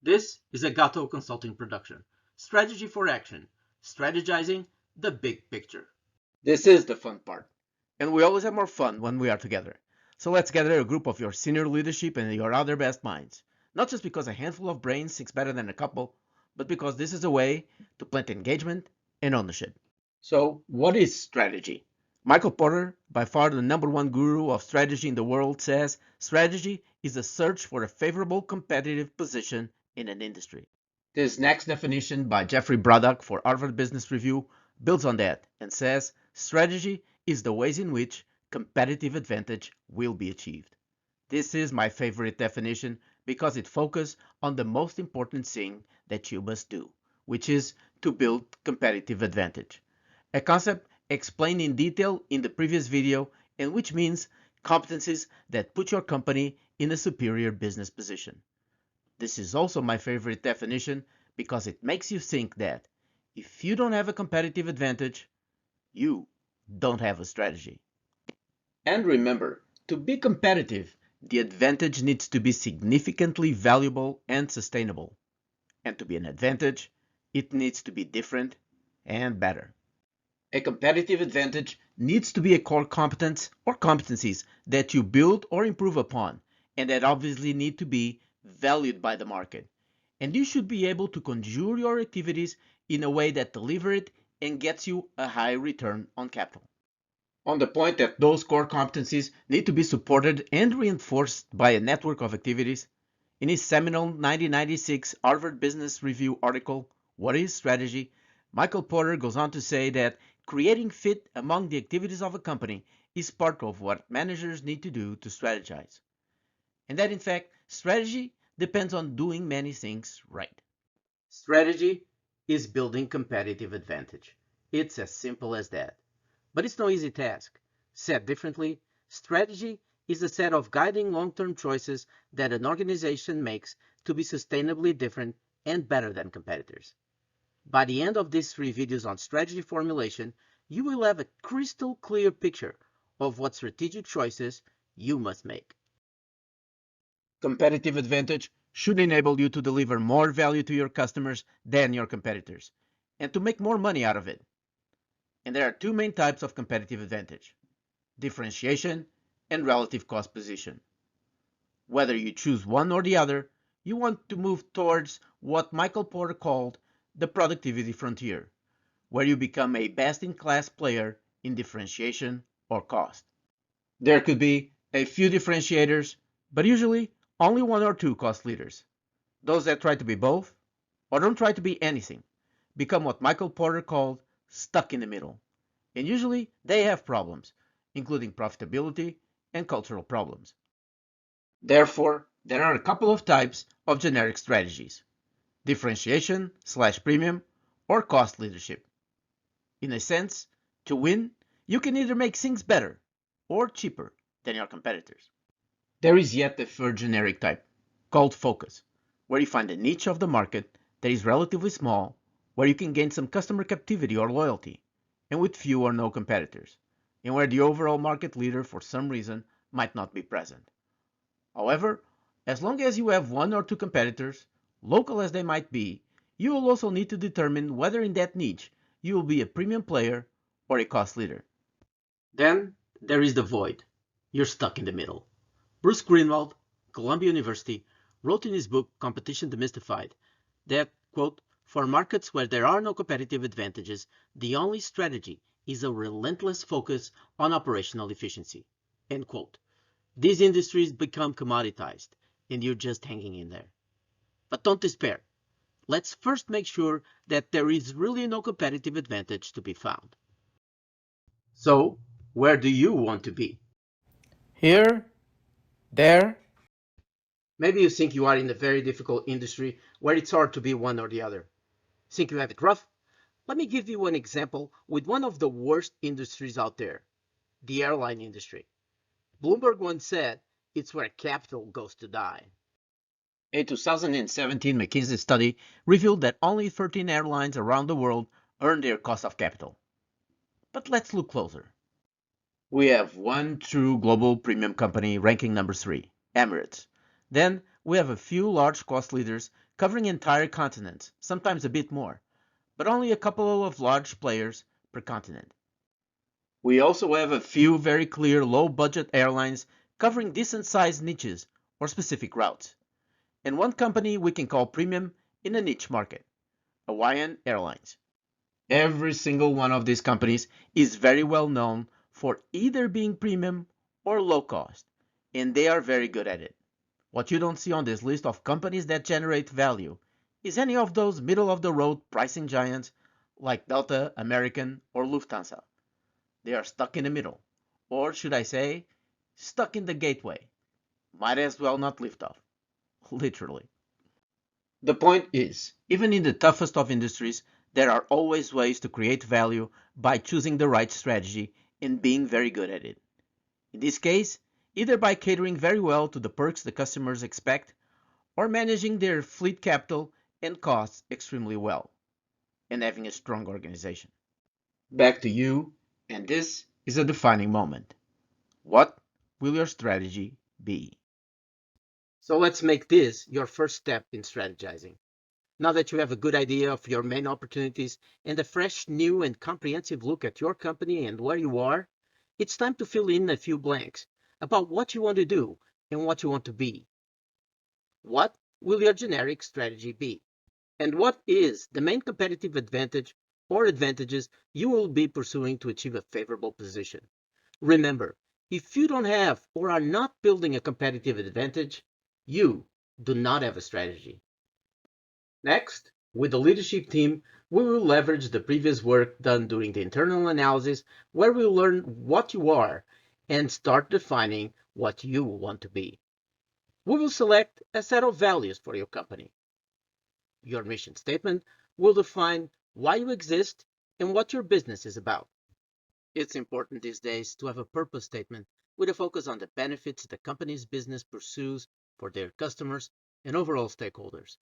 This is a Gato Consulting production. Strategy for action. Strategizing the big picture. This is the fun part. And we always have more fun when we are together. So let's gather a group of your senior leadership and your other best minds. Not just because a handful of brains thinks better than a couple, but because this is a way to plant engagement and ownership. So, what is strategy? Michael Porter, by far the number one guru of strategy in the world, says strategy is a search for a favorable competitive position in an industry. This next definition by Jeffrey Braddock for Harvard Business Review builds on that and says strategy is the ways in which competitive advantage will be achieved. This is my favorite definition because it focuses on the most important thing that you must do, which is to build competitive advantage. A concept explained in detail in the previous video, and which means competencies that put your company in a superior business position. This is also my favorite definition because it makes you think that if you don't have a competitive advantage, you don't have a strategy. And remember, to be competitive, the advantage needs to be significantly valuable and sustainable. And to be an advantage, it needs to be different and better. A competitive advantage needs to be a core competence or competencies that you build or improve upon, and that obviously need to be valued by the market. And you should be able to conjure your activities in a way that delivers it and gets you a high return on capital. On the point that those core competencies need to be supported and reinforced by a network of activities, in his seminal 1996 Harvard Business Review article, What is Strategy?, Michael Porter goes on to say that creating fit among the activities of a company is part of what managers need to do to strategize. And that in fact, strategy depends on doing many things right. Strategy is building competitive advantage. It's as simple as that. But it's no easy task. Said differently, strategy is a set of guiding long-term choices that an organization makes to be sustainably different and better than competitors. By the end of these 3 videos on strategy formulation, you will have a crystal clear picture of what strategic choices you must make. Competitive advantage should enable you to deliver more value to your customers than your competitors, and to make more money out of it. And there are two main types of competitive advantage: differentiation and relative cost position. Whether you choose one or the other, you want to move towards what Michael Porter called the productivity frontier, where you become a best-in-class player in differentiation or cost. There could be a few differentiators, but usually only one or two cost leaders. Those that try to be both, or don't try to be anything, become what Michael Porter called stuck in the middle. And usually they have problems, including profitability and cultural problems. Therefore, there are a couple of types of generic strategies: differentiation/premium or cost leadership. In a sense, to win, you can either make things better or cheaper than your competitors. There is yet a third generic type, called focus, where you find a niche of the market that is relatively small, where you can gain some customer captivity or loyalty, and with few or no competitors, and where the overall market leader for some reason might not be present. However, as long as you have one or two competitors, local as they might be, you will also need to determine whether in that niche you will be a premium player or a cost leader. Then there is the void. You're stuck in the middle. Bruce Greenwald, Columbia University, wrote in his book Competition Demystified that, quote, for markets where there are no competitive advantages, the only strategy is a relentless focus on operational efficiency, end quote. These industries become commoditized, and you're just hanging in there. But don't despair. Let's first make sure that there is really no competitive advantage to be found. So, where do you want to be? Here, there. Maybe you think you are in a very difficult industry where it's hard to be one or the other. Think you have it rough? Let me give you an example with one of the worst industries out there, the airline industry. Bloomberg once said it's where capital goes to die. A 2017 McKinsey study revealed that only 13 airlines around the world earn their cost of capital. But let's look closer. We have one true global premium company ranking number 3, Emirates. Then we have a few large cost leaders covering entire continents, sometimes a bit more, but only a couple of large players per continent. We also have a few very clear low-budget airlines covering decent-sized niches or specific routes, and one company we can call premium in a niche market, Hawaiian Airlines. Every single one of these companies is very well known for either being premium or low cost, and they are very good at it. What you don't see on this list of companies that generate value is any of those middle of the road pricing giants like Delta, American, or Lufthansa. They are stuck in the middle, or should I say, stuck in the gateway. Might as well not lift off, literally. The point is, even in the toughest of industries, there are always ways to create value by choosing the right strategy and being very good at it. In this case, either by catering very well to the perks the customers expect or managing their fleet capital and costs extremely well and having a strong organization. Back to you, and this is a defining moment. What will your strategy be? So let's make this your first step in strategizing. Now that you have a good idea of your main opportunities and a fresh, new, and comprehensive look at your company and where you are, it's time to fill in a few blanks about what you want to do and what you want to be. What will your generic strategy be? And what is the main competitive advantage or advantages you will be pursuing to achieve a favorable position? Remember, if you don't have or are not building a competitive advantage, you do not have a strategy. Next, with the leadership team, we will leverage the previous work done during the internal analysis where we learn what you are and start defining what you want to be. We will select a set of values for your company. Your mission statement will define why you exist and what your business is about. It's important these days to have a purpose statement with a focus on the benefits the company's business pursues for their customers and overall stakeholders.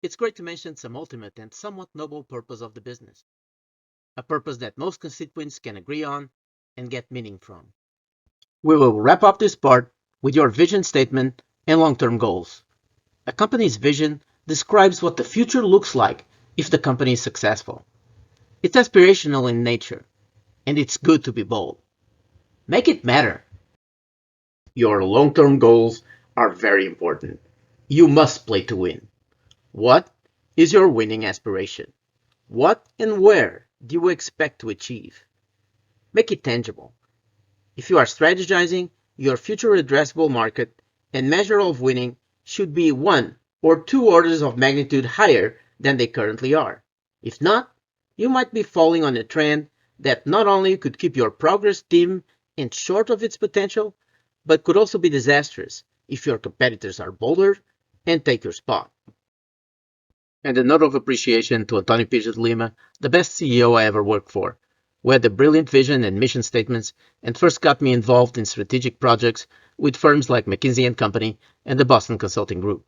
It's great to mention some ultimate and somewhat noble purpose of the business, a purpose that most constituents can agree on and get meaning from. We will wrap up this part with your vision statement and long-term goals. A company's vision describes what the future looks like if the company is successful. It's aspirational in nature, and it's good to be bold. Make it matter. Your long-term goals are very important. You must play to win. What is your winning aspiration? What and where do you expect to achieve? Make it tangible. If you are strategizing, your future addressable market and measure of winning should be 1 or 2 orders of magnitude higher than they currently are. If not, you might be falling on a trend that not only could keep your progress dim and short of its potential, but could also be disastrous if your competitors are bolder and take your spot. And a note of appreciation to Antonio Pires de Lima, the best CEO I ever worked for, who had a brilliant vision and mission statements and first got me involved in strategic projects with firms like McKinsey and Company and the Boston Consulting Group.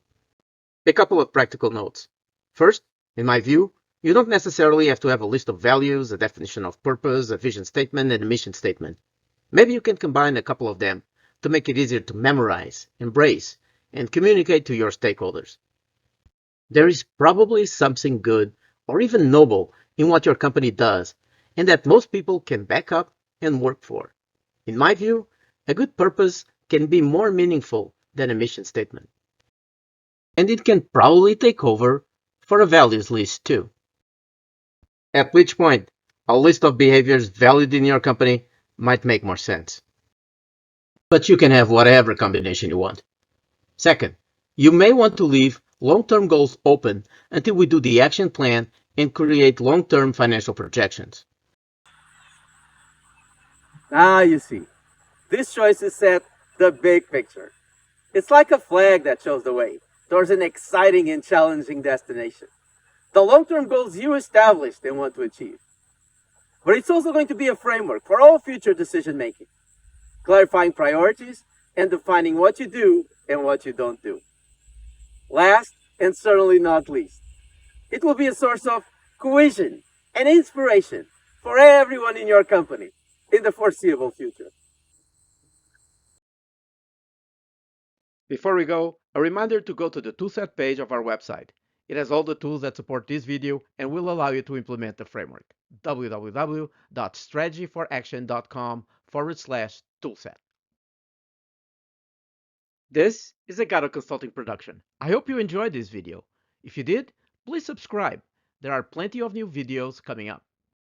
A couple of practical notes. First, in my view, you don't necessarily have to have a list of values, a definition of purpose, a vision statement, and a mission statement. Maybe you can combine a couple of them to make it easier to memorize, embrace, and communicate to your stakeholders. There is probably something good or even noble in what your company does and that most people can back up and work for. In my view, a good purpose can be more meaningful than a mission statement. And it can probably take over for a values list too. At which point, a list of behaviors valued in your company might make more sense. But you can have whatever combination you want. Second, you may want to leave long-term goals open until we do the action plan and create long-term financial projections. Ah, you see, these choices set the big picture. It's like a flag that shows the way towards an exciting and challenging destination. The long term goals you established and want to achieve. But it's also going to be a framework for all future decision making, clarifying priorities and defining what you do and what you don't do. Last, and certainly not least, it will be a source of cohesion and inspiration for everyone in your company in the foreseeable future. Before we go, a reminder to go to the toolset page of our website It has all the tools that support this video and will allow you to implement the framework. www.strategyforaction.com/toolset. This is a Gato Consulting production. I hope you enjoyed this video. If you did, please subscribe. There are plenty of new videos coming up.